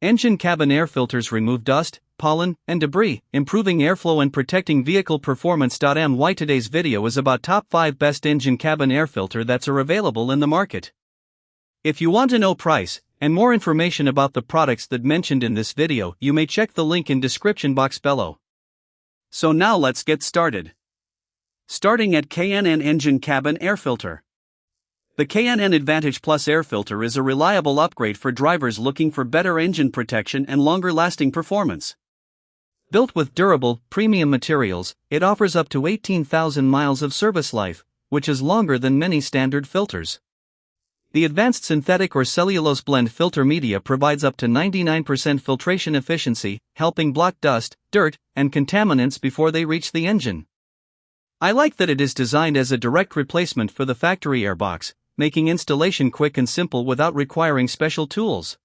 engine cabin air filters remove dust, pollen, and debris, improving airflow and protecting vehicle performance. Today's video is about top 5 best engine cabin air filter that are available in the market. If you want to know price and more information about the products that mentioned in this video, you may check the link in description box below. So now let's get started. Starting at KNN Engine Cabin Air Filter. The KNN Advantage Plus air filter is a reliable upgrade for drivers looking for better engine protection and longer-lasting performance. Built with durable, premium materials, it offers up to 18,000 miles of service life, which is longer than many standard filters. The advanced synthetic or cellulose blend filter media provides up to 99% filtration efficiency, helping block dust, dirt, and contaminants before they reach the engine. I like that it is designed as a direct replacement for the factory airbox, making installation quick and simple without requiring special tools.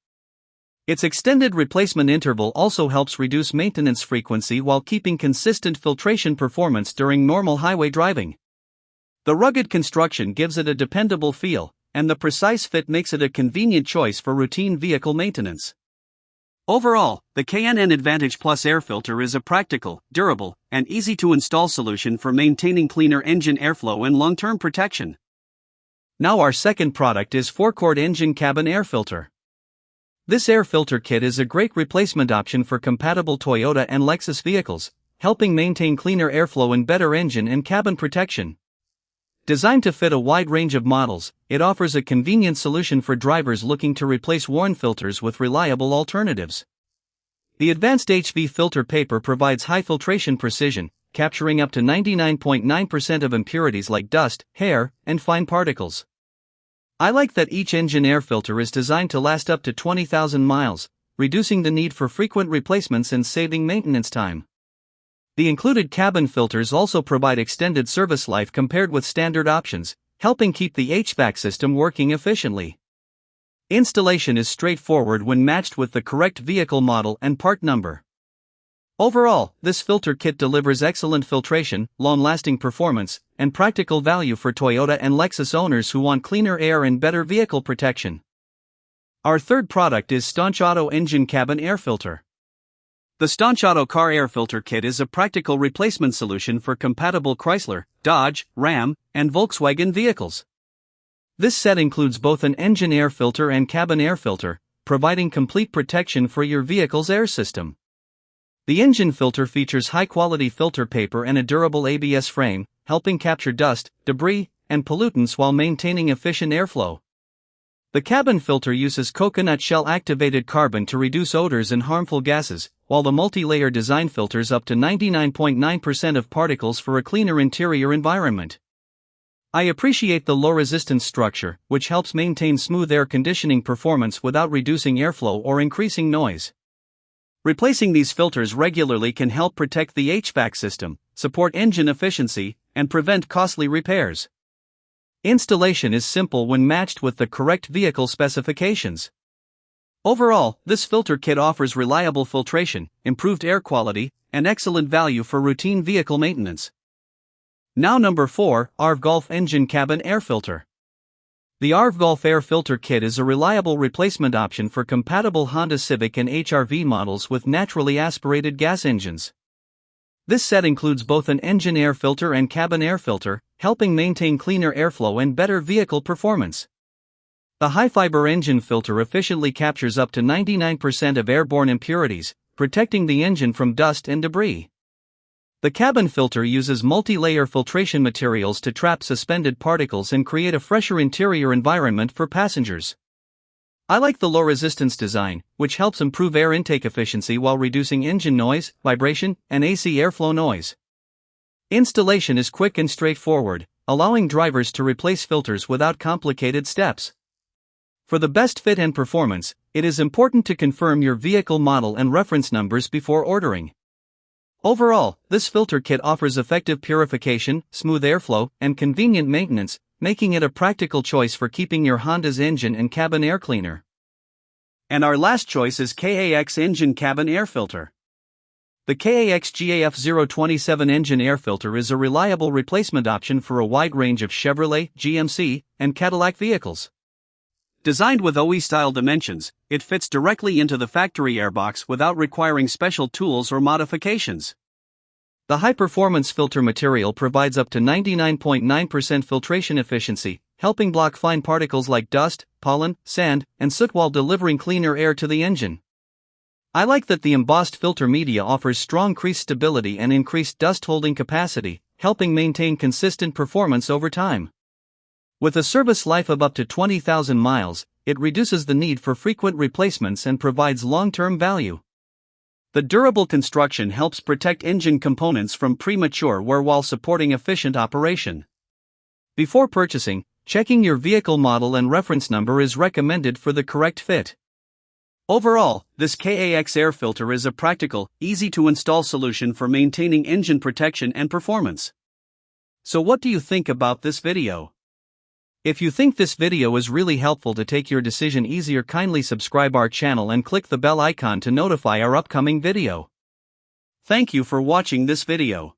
Its extended replacement interval also helps reduce maintenance frequency while keeping consistent filtration performance during normal highway driving. The rugged construction gives it a dependable feel, and the precise fit makes it a convenient choice for routine vehicle maintenance. Overall, the KNN Advantage Plus air filter is a practical, durable, and easy-to-install solution for maintaining cleaner engine airflow and long-term protection. Now our second product is Forccord Engine Cabin Air Filter. This air filter kit is a great replacement option for compatible Toyota and Lexus vehicles, helping maintain cleaner airflow and better engine and cabin protection. Designed to fit a wide range of models, it offers a convenient solution for drivers looking to replace worn filters with reliable alternatives. The advanced HV filter paper provides high filtration precision, capturing up to 99.9% of impurities like dust, hair, and fine particles. I like that each engine air filter is designed to last up to 20,000 miles, reducing the need for frequent replacements and saving maintenance time. The included cabin filters also provide extended service life compared with standard options, helping keep the HVAC system working efficiently. Installation is straightforward when matched with the correct vehicle model and part number. Overall, this filter kit delivers excellent filtration, long-lasting performance, and practical value for Toyota and Lexus owners who want cleaner air and better vehicle protection. Our third product is StaunchAuto Engine Cabin Air Filter. The StaunchAuto Car Air Filter Kit is a practical replacement solution for compatible Chrysler, Dodge, Ram, and Volkswagen vehicles. This set includes both an engine air filter and cabin air filter, providing complete protection for your vehicle's air system. The engine filter features high-quality filter paper and a durable ABS frame, helping capture dust, debris, and pollutants while maintaining efficient airflow. The cabin filter uses coconut shell-activated carbon to reduce odors and harmful gases, while the multi-layer design filters up to 99.9% of particles for a cleaner interior environment. I appreciate the low-resistance structure, which helps maintain smooth air conditioning performance without reducing airflow or increasing noise. Replacing these filters regularly can help protect the HVAC system, support engine efficiency, and prevent costly repairs. Installation is simple when matched with the correct vehicle specifications. Overall, this filter kit offers reliable filtration, improved air quality, and excellent value for routine vehicle maintenance. Now number 4, ARV Golf Engine Cabin Air Filter. The ARV Golf Air Filter Kit is a reliable replacement option for compatible Honda Civic and HR-V models with naturally aspirated gas engines. This set includes both an engine air filter and cabin air filter, helping maintain cleaner airflow and better vehicle performance. The high-fiber engine filter efficiently captures up to 99% of airborne impurities, protecting the engine from dust and debris. The cabin filter uses multi-layer filtration materials to trap suspended particles and create a fresher interior environment for passengers. I like the low-resistance design, which helps improve air intake efficiency while reducing engine noise, vibration, and AC airflow noise. Installation is quick and straightforward, allowing drivers to replace filters without complicated steps. For the best fit and performance, it is important to confirm your vehicle model and reference numbers before ordering. Overall, this filter kit offers effective purification, smooth airflow, and convenient maintenance, making it a practical choice for keeping your Honda's engine and cabin air cleaner. And our last choice is KAX Engine Cabin Air Filter. The KAX GAF027 engine air filter is a reliable replacement option for a wide range of Chevrolet, GMC, and Cadillac vehicles. Designed with OE-style dimensions, it fits directly into the factory airbox without requiring special tools or modifications. The high-performance filter material provides up to 99.9% filtration efficiency, helping block fine particles like dust, pollen, sand, and soot while delivering cleaner air to the engine. I like that the embossed filter media offers strong crease stability and increased dust-holding capacity, helping maintain consistent performance over time. With a service life of up to 20,000 miles, it reduces the need for frequent replacements and provides long-term value. The durable construction helps protect engine components from premature wear while supporting efficient operation. Before purchasing, checking your vehicle model and reference number is recommended for the correct fit. Overall, this KAX air filter is a practical, easy-to-install solution for maintaining engine protection and performance. So what do you think about this video? If you think this video is really helpful to take your decision easier, kindly subscribe our channel and click the bell icon to notify our upcoming video. Thank you for watching this video.